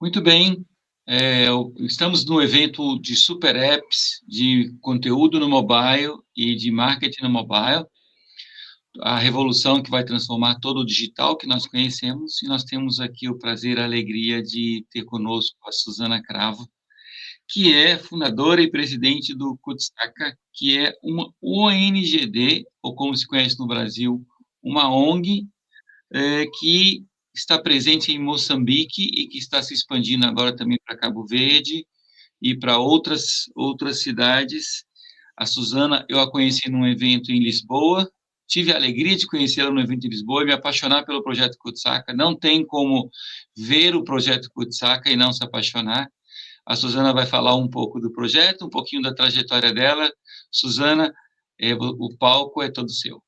Muito bem. Estamos no evento de super apps, de conteúdo no mobile e de marketing no mobile, a revolução que vai transformar todo o digital que nós conhecemos, e nós temos aqui o prazer e a alegria de ter conosco a Susana Cravo, que é fundadora e presidente do Kutsaka, que é uma ONGD, ou como se conhece no Brasil, uma ONG, que está presente em Moçambique e que está se expandindo agora também para Cabo Verde e para outras cidades. A Susana, eu a conheci num evento em Lisboa, tive a alegria de conhecê-la no evento em Lisboa e me apaixonar pelo projeto Kutsaka. Não tem como ver o projeto Kutsaka e não se apaixonar. A Susana vai falar um pouco do projeto, um pouquinho da trajetória dela. Susana, o palco é todo seu.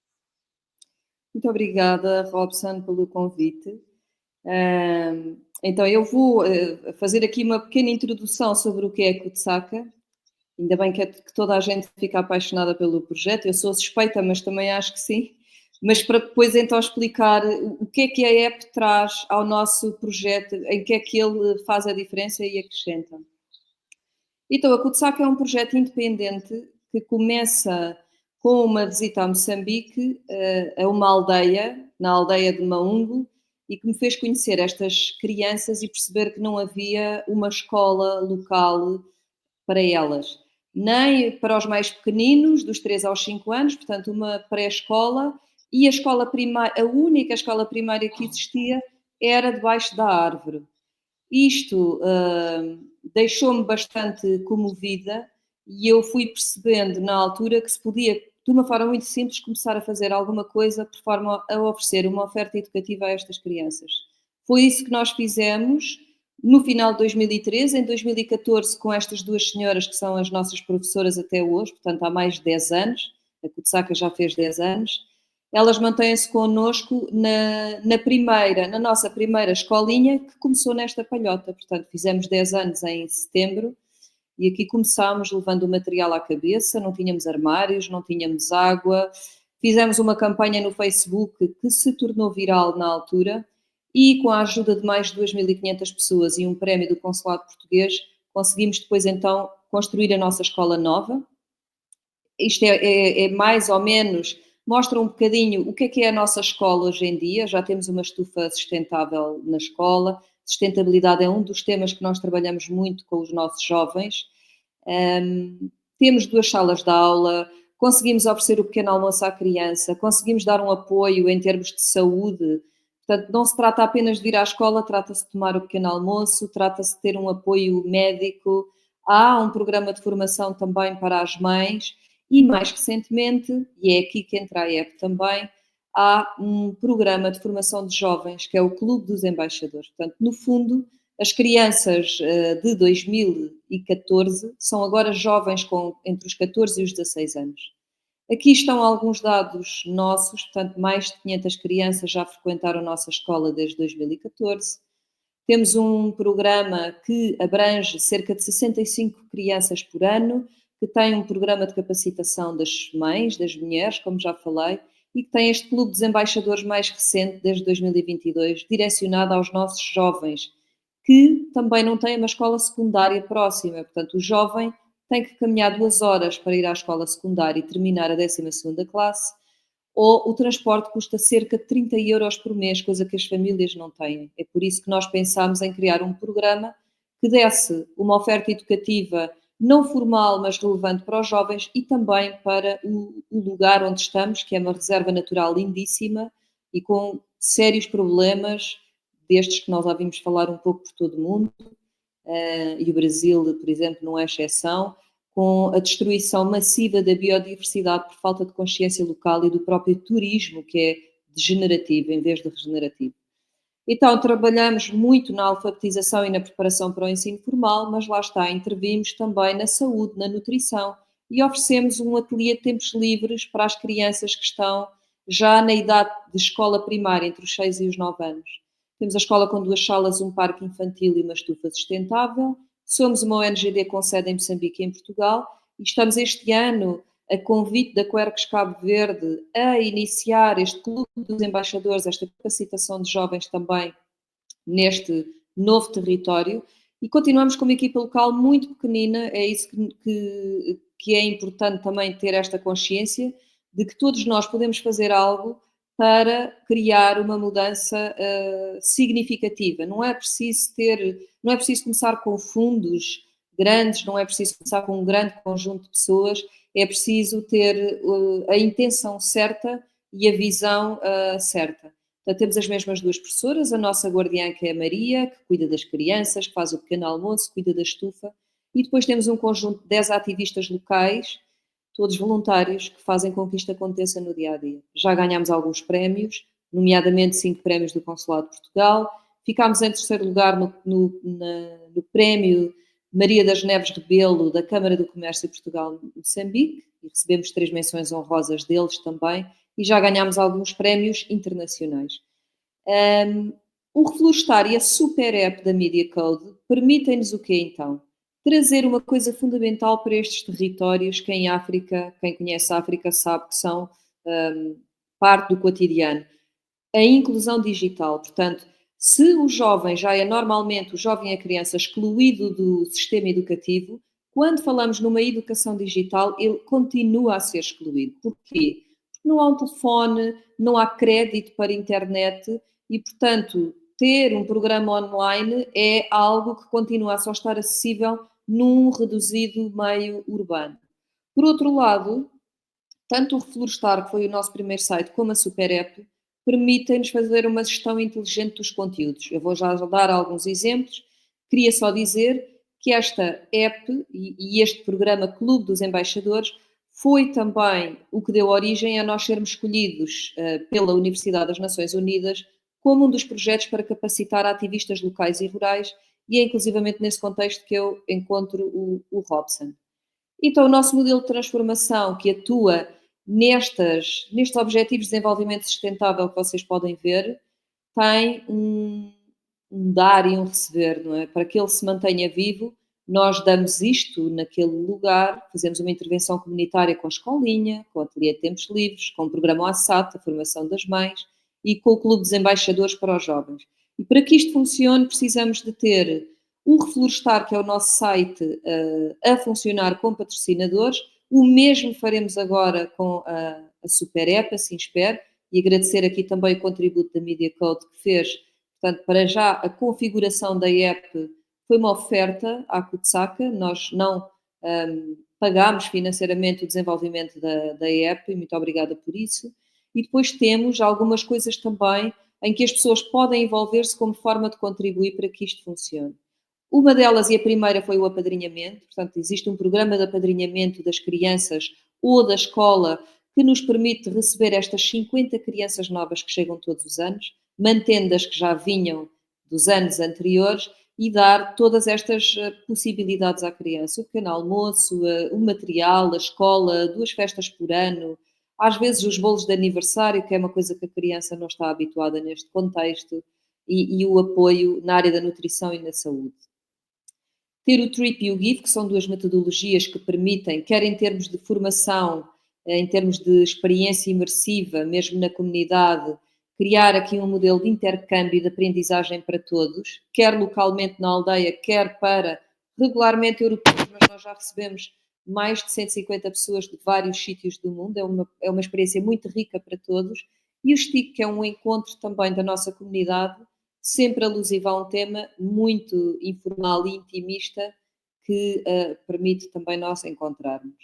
Muito obrigada, Robson, pelo convite. Então, eu vou fazer aqui uma pequena introdução sobre o que é Kutsaka. Ainda bem que toda a gente fica apaixonada pelo projeto. Eu sou suspeita, mas também acho que sim. Mas para depois então explicar o que a app traz ao nosso projeto, em que é que ele faz a diferença e acrescenta. Então, a Kutsaka é um projeto independente que começa com uma visita a Moçambique, a uma aldeia, na aldeia de Maungo, e que me fez conhecer estas crianças e perceber que não havia uma escola local para elas. Nem para os mais pequeninos, dos 3 aos 5 anos, portanto, uma pré-escola, e a escola primária, a única escola primária que existia era debaixo da árvore. Isto deixou-me bastante comovida e eu fui percebendo na altura que se podia, de uma forma muito simples, começar a fazer alguma coisa por forma a oferecer uma oferta educativa a estas crianças. Foi isso que nós fizemos no final de 2013, em 2014, com estas duas senhoras que são as nossas professoras até hoje, portanto há mais de 10 anos, a Kutsaka já fez 10 anos, elas mantêm-se connosco na nossa primeira escolinha que começou nesta palhota, portanto fizemos 10 anos em setembro e aqui começámos levando o material à cabeça, não tínhamos armários, não tínhamos água, fizemos uma campanha no Facebook que se tornou viral na altura e com a ajuda de mais de 2.500 pessoas e um prémio do Consulado Português conseguimos depois então construir a nossa escola nova. Isto é mais ou menos, mostra um bocadinho o que é a nossa escola hoje em dia. Já temos uma estufa sustentável na escola. Sustentabilidade é um dos temas que nós trabalhamos muito com os nossos jovens. Temos 2 salas de aula, conseguimos oferecer o pequeno almoço à criança, conseguimos dar um apoio em termos de saúde. Portanto, não se trata apenas de vir à escola, trata-se de tomar o pequeno almoço, trata-se de ter um apoio médico. Há um programa de formação também para as mães. E mais recentemente, e é aqui que entra a app também, há um programa de formação de jovens, que é o Clube dos Embaixadores. Portanto, no fundo, as crianças de 2014 são agora jovens entre os 14 e os 16 anos. Aqui estão alguns dados nossos, portanto, mais de 500 crianças já frequentaram a nossa escola desde 2014. Temos um programa que abrange cerca de 65 crianças por ano, que tem um programa de capacitação das mães, das mulheres, como já falei, e que tem este Clube dos Embaixadores mais recente, desde 2022, direcionado aos nossos jovens, que também não têm uma escola secundária próxima. Portanto, o jovem tem que caminhar 2 horas para ir à escola secundária e terminar a 12ª classe, ou o transporte custa cerca de 30 euros por mês, coisa que as famílias não têm. É por isso que nós pensámos em criar um programa que desse uma oferta educativa não formal, mas relevante para os jovens e também para o lugar onde estamos, que é uma reserva natural lindíssima e com sérios problemas, destes que nós ouvimos falar um pouco por todo o mundo, e o Brasil, por exemplo, não é exceção, com a destruição massiva da biodiversidade por falta de consciência local e do próprio turismo, que é degenerativo em vez de regenerativo. Então, trabalhamos muito na alfabetização e na preparação para o ensino formal, mas lá está, intervimos também na saúde, na nutrição e oferecemos um ateliê de tempos livres para as crianças que estão já na idade de escola primária, entre os 6 e os 9 anos. Temos a escola com 2 salas, um parque infantil e uma estufa sustentável. Somos uma ONGD com sede em Moçambique e em Portugal e estamos este ano, a convite da Quercus Cabo Verde, a iniciar este Clube dos Embaixadores, esta capacitação de jovens também novo território, e continuamos com uma equipa local muito pequenina. É isso que é importante também ter esta consciência de que todos nós podemos fazer algo para criar uma mudança significativa. Não é preciso começar com fundos grandes, não é preciso começar com um grande conjunto de pessoas, é preciso ter a intenção certa e a visão certa. Portanto, temos as mesmas duas professoras, a nossa guardiã, que é a Maria, que cuida das crianças, que faz o pequeno almoço, cuida da estufa, e depois temos um conjunto de 10 ativistas locais, todos voluntários, que fazem com que isto aconteça no dia a dia. Já ganhámos alguns prémios, nomeadamente 5 prémios do Consulado de Portugal, ficámos em terceiro lugar no prémio Maria das Neves Rebelo, da Câmara do Comércio de Portugal, Moçambique, e recebemos 3 menções honrosas deles também, e já ganhámos alguns prémios internacionais. O Reflorestar e a super app da Media Code permitem-nos o quê então? Trazer uma coisa fundamental para estes territórios que em África, quem conhece a África sabe que são parte do cotidiano. A inclusão digital, portanto, se o jovem já é normalmente, o jovem e a criança, excluído do sistema educativo, quando falamos numa educação digital, ele continua a ser excluído. Porquê? Porque não há um telefone, não há crédito para internet e, portanto, ter um programa online é algo que continua a só estar acessível num reduzido meio urbano. Por outro lado, tanto o Reflorestar, que foi o nosso primeiro site, como a Super App, permitem-nos fazer uma gestão inteligente dos conteúdos. Eu vou já dar alguns exemplos. Queria só dizer que esta app e este programa Clube dos Embaixadores foi também o que deu origem a nós sermos escolhidos pela Universidade das Nações Unidas como um dos projetos para capacitar ativistas locais e rurais, e é inclusivamente nesse contexto que eu encontro o Robson. Então, o nosso modelo de transformação que atua nestes objetivos de desenvolvimento sustentável que vocês podem ver, tem um dar e um receber, não é? Para que ele se mantenha vivo, nós damos isto naquele lugar, fazemos uma intervenção comunitária com a escolinha, com o ateliê de tempos livres, com o programa ASAT, a formação das mães, e com o Clube dos Embaixadores para os jovens. E para que isto funcione, precisamos de ter o Reflorestar, que é o nosso site, a funcionar com patrocinadores. O mesmo faremos agora com a Super App, assim espero, e agradecer aqui também o contributo da Media Code que fez. Portanto, para já, a configuração da app foi uma oferta à Kutsaka, nós não pagámos financeiramente o desenvolvimento da app, e muito obrigada por isso. E depois temos algumas coisas também em que as pessoas podem envolver-se como forma de contribuir para que isto funcione. Uma delas, e a primeira, foi o apadrinhamento. Portanto, existe um programa de apadrinhamento das crianças ou da escola que nos permite receber estas 50 crianças novas que chegam todos os anos, mantendo as que já vinham dos anos anteriores e dar todas estas possibilidades à criança. O pequeno almoço, o material, a escola, 2 festas por ano, às vezes os bolos de aniversário, que é uma coisa que a criança não está habituada neste contexto, e o apoio na área da nutrição e na saúde. Ter o TRIP e o GIF, que são 2 metodologias que permitem, quer em termos de formação, em termos de experiência imersiva, mesmo na comunidade, criar aqui um modelo de intercâmbio e de aprendizagem para todos, quer localmente na aldeia, quer para regularmente europeus, mas nós já recebemos mais de 150 pessoas de vários sítios do mundo, é uma experiência muito rica para todos, e o STIC, que é um encontro também da nossa comunidade, sempre alusivo a um tema muito informal e intimista que permite também nós encontrarmos.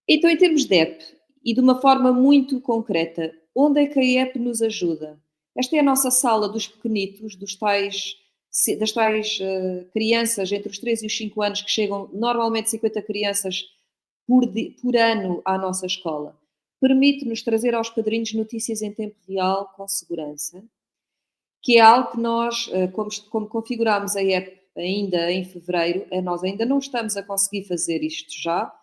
Então, em termos de app, e de uma forma muito concreta, onde é que a app nos ajuda? Esta é a nossa sala dos pequenitos, das tais crianças entre os 3 e os 5 anos, que chegam normalmente 50 crianças por ano à nossa escola. Permite-nos trazer aos padrinhos notícias em tempo real, com segurança, que é algo que nós, como configurámos a app ainda em fevereiro, nós ainda não estamos a conseguir fazer isto já.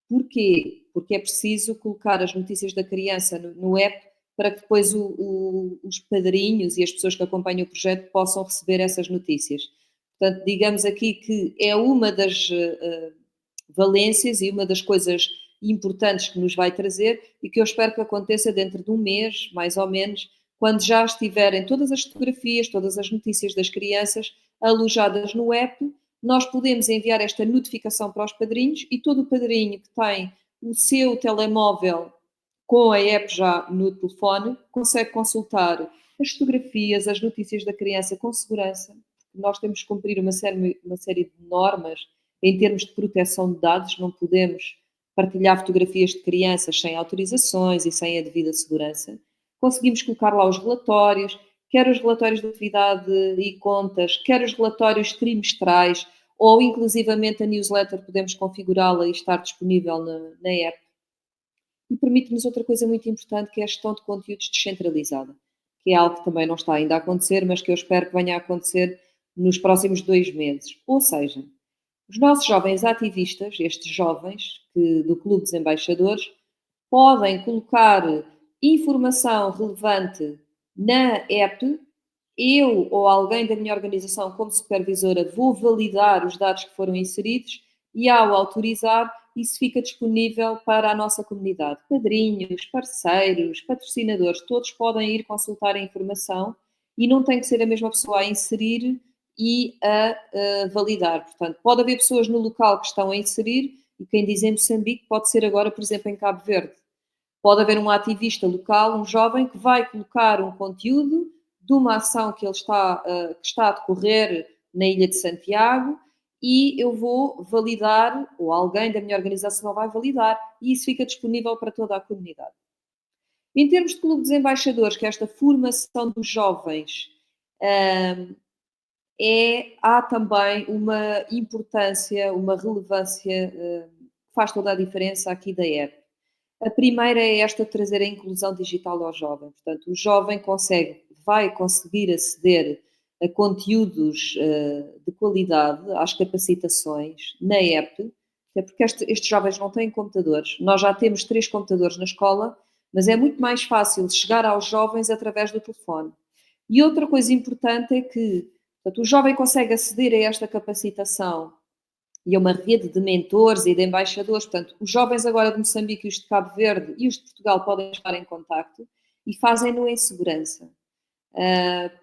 Porquê? Porque é preciso colocar as notícias da criança no app para que depois os padrinhos e as pessoas que acompanham o projeto possam receber essas notícias. Portanto, digamos aqui que é uma das valências e uma das coisas importantes que nos vai trazer e que eu espero que aconteça dentro de um mês, mais ou menos, quando já estiverem todas as fotografias, todas as notícias das crianças alojadas no app, nós podemos enviar esta notificação para os padrinhos e todo o padrinho que tem o seu telemóvel com a app já no telefone consegue consultar as fotografias, as notícias da criança com segurança. Nós temos que cumprir uma série de normas em termos de proteção de dados, não podemos partilhar fotografias de crianças sem autorizações e sem a devida segurança. Conseguimos colocar lá os relatórios, quer os relatórios de atividade e contas, quer os relatórios trimestrais, ou inclusivamente a newsletter podemos configurá-la e estar disponível na app. E permite-nos outra coisa muito importante, que é a gestão de conteúdos descentralizada, que é algo que também não está ainda a acontecer, mas que eu espero que venha a acontecer nos próximos 2 meses. Ou seja, os nossos jovens ativistas, estes jovens do Clube dos Embaixadores, podem colocar informação relevante na app. Eu ou alguém da minha organização, como supervisora, vou validar os dados que foram inseridos e, ao autorizar, isso fica disponível para a nossa comunidade. Padrinhos, parceiros, patrocinadores, todos podem ir consultar a informação e não tem que ser a mesma pessoa a inserir e a validar. Portanto, pode haver pessoas no local que estão a inserir e quem diz em Moçambique pode ser agora, por exemplo, em Cabo Verde. Pode haver um ativista local, um jovem, que vai colocar um conteúdo de uma ação que está a decorrer na Ilha de Santiago e eu vou validar, ou alguém da minha organização vai validar, e isso fica disponível para toda a comunidade. Em termos de Clube dos Embaixadores, que é esta formação dos jovens, há também uma importância, uma relevância que faz toda a diferença aqui da app. A primeira é esta de trazer a inclusão digital ao jovem. Portanto, o jovem vai conseguir aceder a conteúdos de qualidade, às capacitações, na app, até porque estes jovens não têm computadores. Nós já temos 3 computadores na escola, mas é muito mais fácil chegar aos jovens através do telefone. E outra coisa importante é que, portanto, o jovem consegue aceder a esta capacitação e a uma rede de mentores e de embaixadores. Portanto, os jovens agora de Moçambique, os de Cabo Verde e os de Portugal podem estar em contacto e fazem-no em segurança.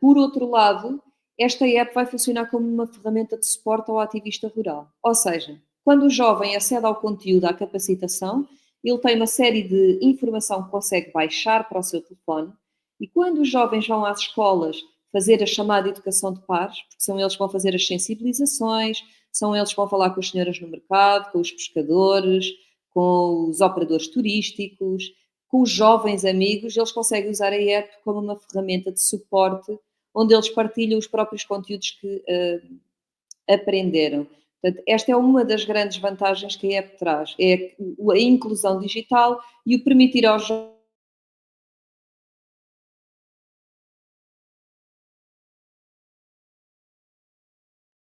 Por outro lado, esta app vai funcionar como uma ferramenta de suporte ao ativista rural. Ou seja, quando o jovem acede ao conteúdo, à capacitação, ele tem uma série de informação que consegue baixar para o seu telefone e quando os jovens vão às escolas fazer a chamada educação de pares, porque são eles que vão fazer as sensibilizações, são eles que vão falar com as senhoras no mercado, com os pescadores, com os operadores turísticos, com os jovens amigos, eles conseguem usar a app como uma ferramenta de suporte, onde eles partilham os próprios conteúdos que aprenderam. Portanto, esta é uma das grandes vantagens que a app traz, é a inclusão digital e o permitir aos jovens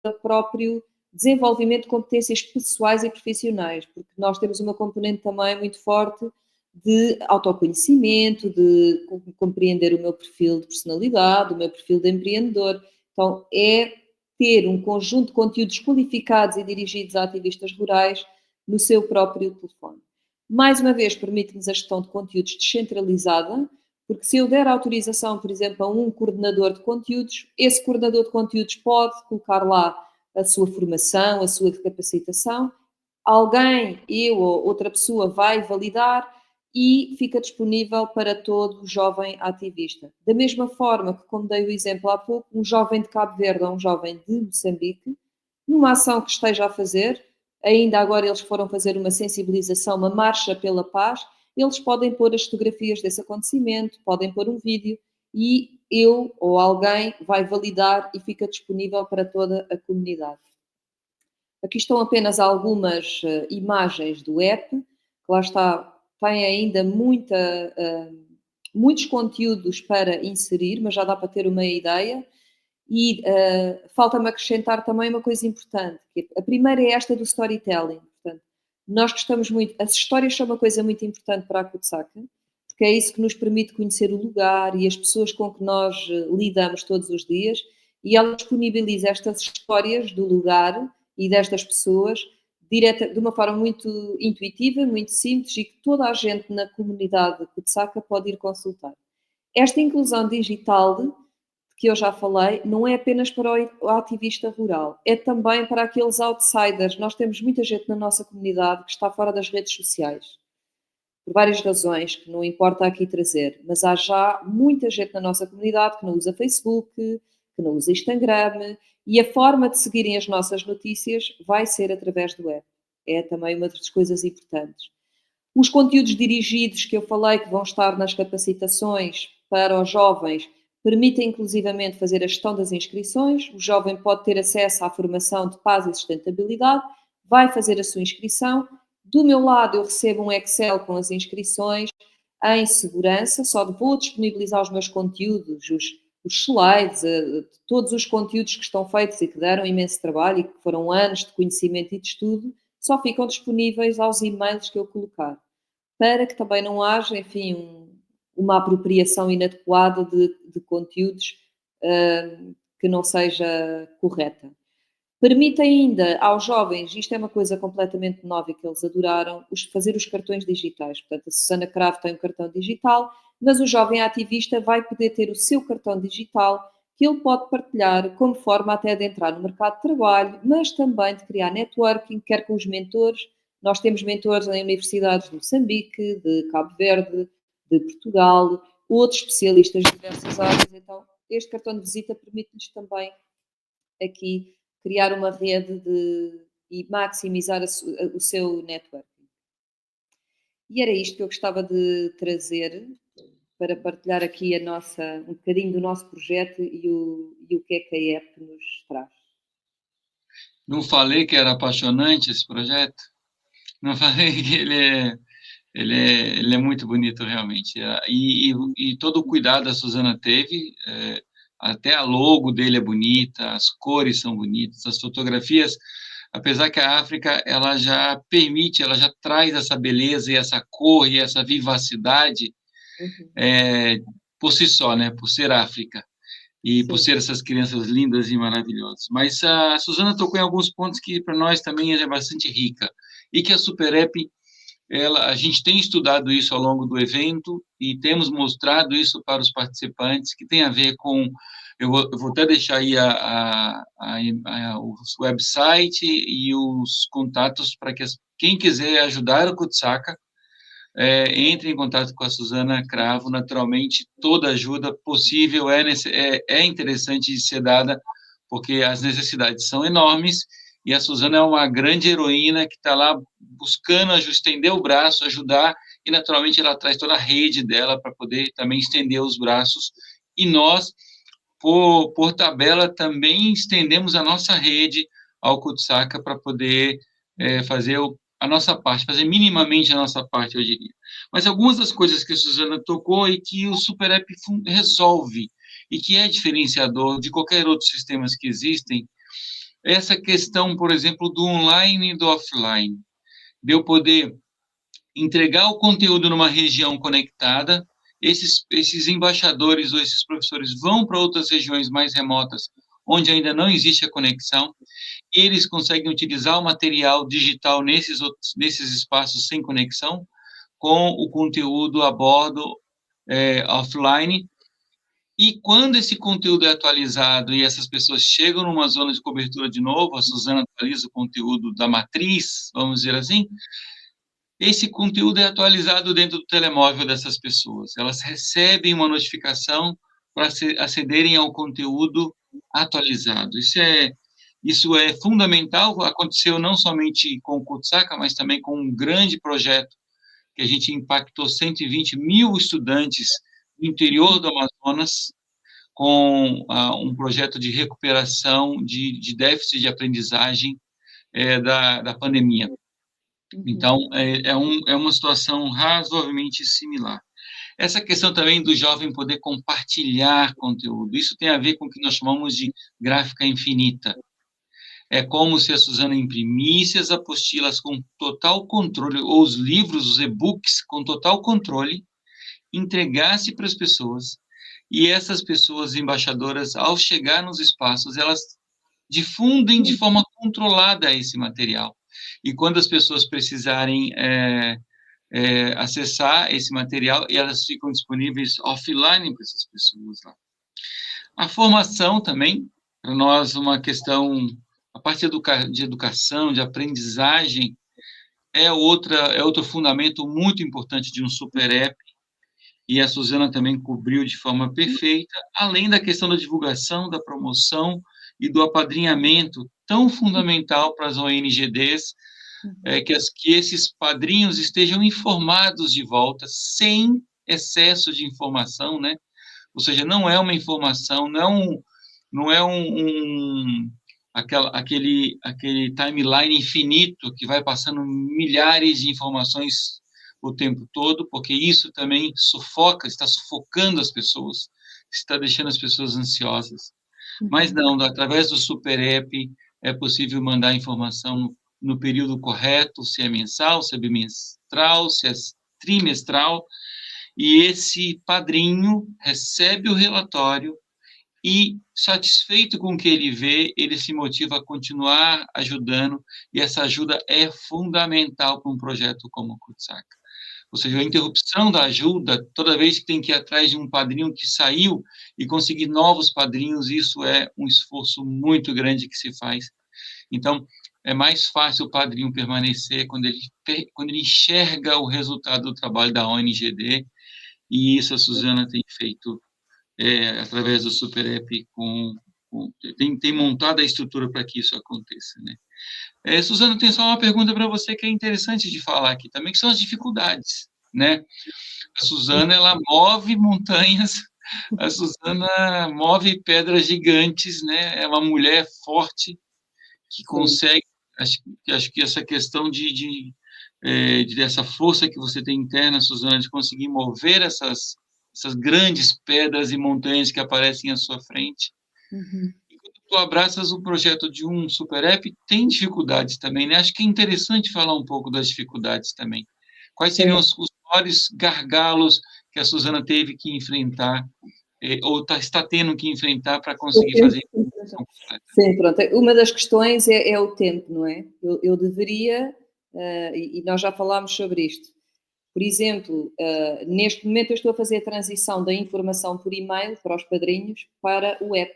o próprio desenvolvimento de competências pessoais e profissionais, porque nós temos uma componente também muito forte de autoconhecimento, de compreender o meu perfil de personalidade, o meu perfil de empreendedor. Então, é ter um conjunto de conteúdos qualificados e dirigidos a ativistas rurais no seu próprio telefone. Mais uma vez, permite-nos a gestão de conteúdos descentralizada, porque se eu der autorização, por exemplo, a um coordenador de conteúdos, esse coordenador de conteúdos pode colocar lá a sua formação, a sua capacitação, alguém, eu ou outra pessoa, vai validar e fica disponível para todo jovem ativista. Da mesma forma que, como dei o exemplo há pouco, um jovem de Cabo Verde ou um jovem de Moçambique, numa ação que esteja a fazer, ainda agora eles foram fazer uma sensibilização, uma marcha pela paz, eles podem pôr as fotografias desse acontecimento, podem pôr um vídeo e eu ou alguém vai validar e fica disponível para toda a comunidade. Aqui estão apenas algumas imagens do app, que lá está, tem ainda muitos conteúdos para inserir, mas já dá para ter uma ideia. E falta-me acrescentar também uma coisa importante, que a primeira é esta do storytelling. Portanto, nós gostamos muito, as histórias são uma coisa muito importante para a Kutsaka, porque é isso que nos permite conhecer o lugar e as pessoas com que nós lidamos todos os dias, e ela disponibiliza estas histórias do lugar e destas pessoas de uma forma muito intuitiva, muito simples e que toda a gente na comunidade Kutsaka pode ir consultar. Esta inclusão digital que eu já falei, não é apenas para o ativista rural, é também para aqueles outsiders. Nós temos muita gente na nossa comunidade que está fora das redes sociais, por várias razões que não importa aqui trazer, mas há já muita gente na nossa comunidade que não usa Facebook, que não usa Instagram, e a forma de seguirem as nossas notícias vai ser através do web. É também uma das coisas importantes. Os conteúdos dirigidos que eu falei que vão estar nas capacitações para os jovens permitem inclusivamente fazer a gestão das inscrições. O jovem pode ter acesso à formação de paz e sustentabilidade, vai fazer a sua inscrição. Do meu lado, eu recebo um Excel com as inscrições em segurança, só vou disponibilizar os meus conteúdos, os slides, todos os conteúdos que estão feitos e que deram imenso trabalho e que foram anos de conhecimento e de estudo, só ficam disponíveis aos e-mails que eu colocar, para que também não haja, enfim, uma apropriação inadequada de conteúdos que não seja correta. Permite ainda aos jovens, isto é uma coisa completamente nova e que eles adoraram, fazer os cartões digitais. Portanto, a Susana Cravo tem um cartão digital, mas o jovem ativista vai poder ter o seu cartão digital que ele pode partilhar como forma até de entrar no mercado de trabalho, mas também de criar networking, quer com os mentores. Nós temos mentores em universidades de Moçambique, de Cabo Verde, de Portugal, outros especialistas de diversas áreas. Então, este cartão de visita permite-lhes também aqui criar uma rede e maximizar o seu networking. E era isto que eu gostava de trazer para partilhar aqui um bocadinho do nosso projeto e o que é que a app nos traz. Não falei que era apaixonante esse projeto? Não falei que ele é muito bonito, realmente. E todo o cuidado a Susana teve, até a logo dele é bonita, as cores são bonitas, as fotografias, apesar que a África, ela já permite, ela já traz essa beleza e essa cor e essa vivacidade por si só, né? Por ser África. E por ser essas crianças lindas e maravilhosas. Mas a Susana tocou em alguns pontos que para nós também é bastante rica. E que a Super App, a gente tem estudado isso ao longo do evento e temos mostrado isso para os participantes, que tem a ver com, eu vou até deixar aí o website e os contatos para que quem quiser ajudar o Kutsaka, entre em contato com a Susana Cravo. Naturalmente, toda ajuda possível é interessante de ser dada, porque as necessidades são enormes, e a Susana é uma grande heroína que está lá buscando estender o braço, ajudar, e naturalmente ela traz toda a rede dela para poder também estender os braços, e nós, por tabela, também estendemos a nossa rede ao Kutsaka para poder fazer a nossa parte, fazer minimamente a nossa parte, eu diria. Mas algumas das coisas que a Susana tocou e que o Super App resolve, e que é diferenciador de qualquer outro sistemas que existem, é essa questão, por exemplo, do online e do offline, de eu poder entregar o conteúdo numa região conectada, esses embaixadores ou esses professores vão para outras regiões mais remotas, onde ainda não existe a conexão, e eles conseguem utilizar o material digital nesses espaços sem conexão, com o conteúdo a bordo offline. E quando esse conteúdo é atualizado e essas pessoas chegam numa zona de cobertura de novo, a Susana atualiza o conteúdo da matriz, vamos dizer assim, esse conteúdo é atualizado dentro do telemóvel dessas pessoas. Elas recebem uma notificação para acederem ao conteúdo atualizado. Isso é fundamental, aconteceu não somente com o Kutsaka, mas também com um grande projeto que a gente impactou 120 mil estudantes no interior do Amazonas, com um projeto de recuperação de déficit de aprendizagem da pandemia. Então, é uma situação razoavelmente similar. Essa questão também do jovem poder compartilhar conteúdo, isso tem a ver com o que nós chamamos de gráfica infinita. É como se a Susana imprimisse as apostilas com total controle, ou os livros, os e-books com total controle, entregasse para as pessoas, e essas pessoas embaixadoras, ao chegar nos espaços, elas difundem de forma controlada esse material. E quando as pessoas precisarem acessar esse material e elas ficam disponíveis offline para essas pessoas lá. A formação também, para nós, uma questão, a parte de educação, de aprendizagem, é outro fundamento muito importante de um super app, e a Suzana também cobriu de forma perfeita, além da questão da divulgação, da promoção e do apadrinhamento, tão fundamental para as ONGDs, que esses padrinhos estejam informados de volta, sem excesso de informação, né? Ou seja, não é uma informação, não é aquele timeline infinito que vai passando milhares de informações o tempo todo, porque isso também está sufocando as pessoas, está deixando as pessoas ansiosas. Mas não, através do Super App é possível mandar informação no período correto, se é mensal, se é bimestral, se é trimestral, e esse padrinho recebe o relatório e, satisfeito com o que ele vê, ele se motiva a continuar ajudando, e essa ajuda é fundamental para um projeto como o Kutsaka. Ou seja, a interrupção da ajuda, toda vez que tem que ir atrás de um padrinho que saiu e conseguir novos padrinhos, isso é um esforço muito grande que se faz. Então, é mais fácil o padrinho permanecer quando ele enxerga o resultado do trabalho da ONGD, e isso a Suzana tem feito através do Super App, tem montado a estrutura para que isso aconteça, né? Suzana, tem só uma pergunta para você que é interessante de falar aqui também, que são as dificuldades, né? A Suzana, ela move montanhas, a Suzana move pedras gigantes, né? É uma mulher forte que consegue, acho que essa questão dessa força que você tem interna, Suzana, de conseguir mover essas grandes pedras e montanhas que aparecem à sua frente. E quando tu abraças o projeto de um Super App, tem dificuldades também, né? Acho que é interessante falar um pouco das dificuldades também. Quais seriam os maiores gargalos que a Suzana teve que enfrentar, ou está tendo que enfrentar para conseguir fazer isso? Sim, pronto. Uma das questões é o tempo, não é? Eu deveria, e nós já falámos sobre isto. Por exemplo, neste momento eu estou a fazer a transição da informação por e-mail para os padrinhos para o app.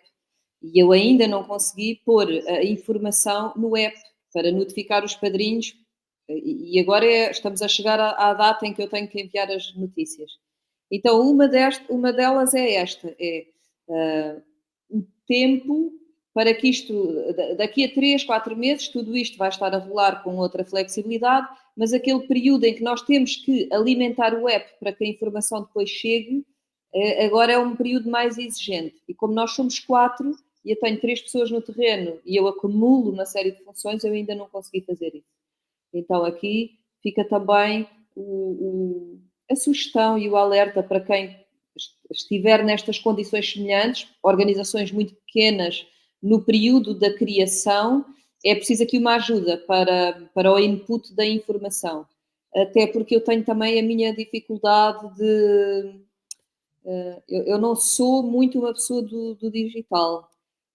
E eu ainda não consegui pôr a informação no app para notificar os padrinhos. E agora estamos a chegar à data em que eu tenho que enviar as notícias. Então, uma delas é esta: o tempo para que isto, daqui a 3, 4 meses, tudo isto vai estar a rolar com outra flexibilidade, mas aquele período em que nós temos que alimentar o app para que a informação depois chegue, agora é um período mais exigente. E como nós somos 4 e eu tenho 3 pessoas no terreno e eu acumulo uma série de funções, eu ainda não consegui fazer isso. Então aqui fica também a sugestão e o alerta para quem estiver nestas condições semelhantes, organizações muito pequenas, no período da criação, é preciso aqui uma ajuda para o input da informação. Até porque eu tenho também a minha dificuldade de... eu não sou muito uma pessoa do digital.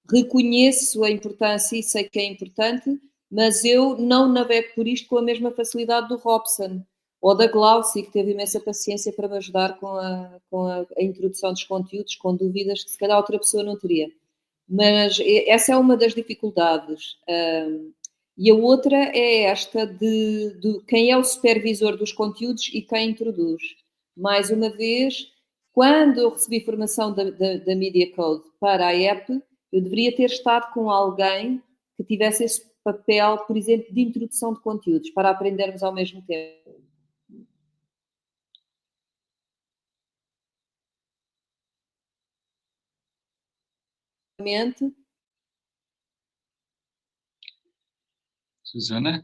Reconheço a importância e sei que é importante, mas eu não navego por isto com a mesma facilidade do Robson ou da Glauci, que teve imensa paciência para me ajudar com a introdução dos conteúdos, com dúvidas que se calhar outra pessoa não teria. Mas essa é uma das dificuldades. E a outra é esta de quem é o supervisor dos conteúdos e quem introduz. Mais uma vez, quando eu recebi formação da Media Code para a app, eu deveria ter estado com alguém que tivesse esse papel, por exemplo, de introdução de conteúdos, para aprendermos ao mesmo tempo. Suzana?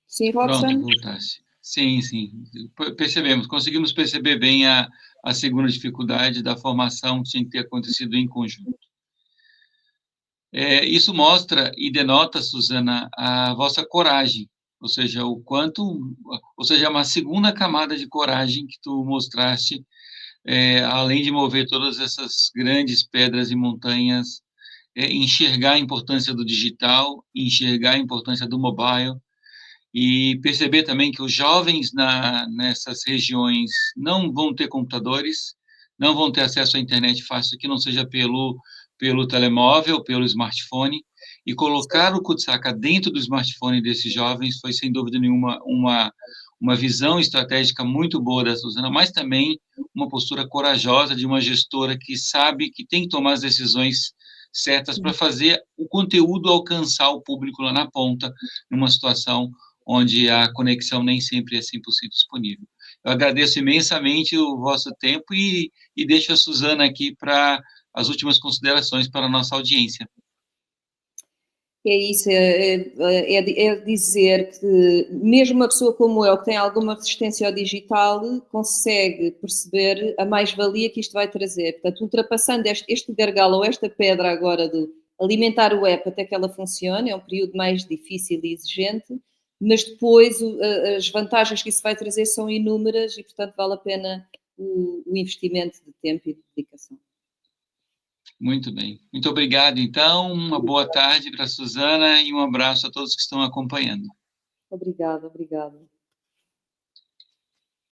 Sim, Robson? Pronto, voltasse. Sim. Percebemos, conseguimos perceber bem a segunda dificuldade da formação que tinha que ter acontecido em conjunto. Isso mostra e denota, Suzana, a vossa coragem, ou seja, uma segunda camada de coragem que tu mostraste, além de mover todas essas grandes pedras e montanhas enxergar a importância do digital, enxergar a importância do mobile, e perceber também que os jovens nessas regiões não vão ter computadores, não vão ter acesso à internet fácil, que não seja pelo telemóvel, pelo smartphone, e colocar o Kutsaka dentro do smartphone desses jovens foi, sem dúvida nenhuma, uma visão estratégica muito boa da Suzana, mas também uma postura corajosa de uma gestora que sabe que tem que tomar as decisões certas para fazer o conteúdo alcançar o público lá na ponta, numa situação onde a conexão nem sempre é 100% disponível. Eu agradeço imensamente o vosso tempo e deixo a Suzana aqui para as últimas considerações para a nossa audiência. É isso, é dizer que mesmo uma pessoa como eu, que tem alguma resistência ao digital, consegue perceber a mais-valia que isto vai trazer. Portanto, ultrapassando este gargalo ou esta pedra agora de alimentar o app até que ela funcione, é um período mais difícil e exigente, mas depois as vantagens que isso vai trazer são inúmeras e, portanto, vale a pena o investimento de tempo e de dedicação. Muito bem. Muito obrigado, então. Uma boa tarde para a Suzana e um abraço a todos que estão acompanhando. Obrigada, obrigada.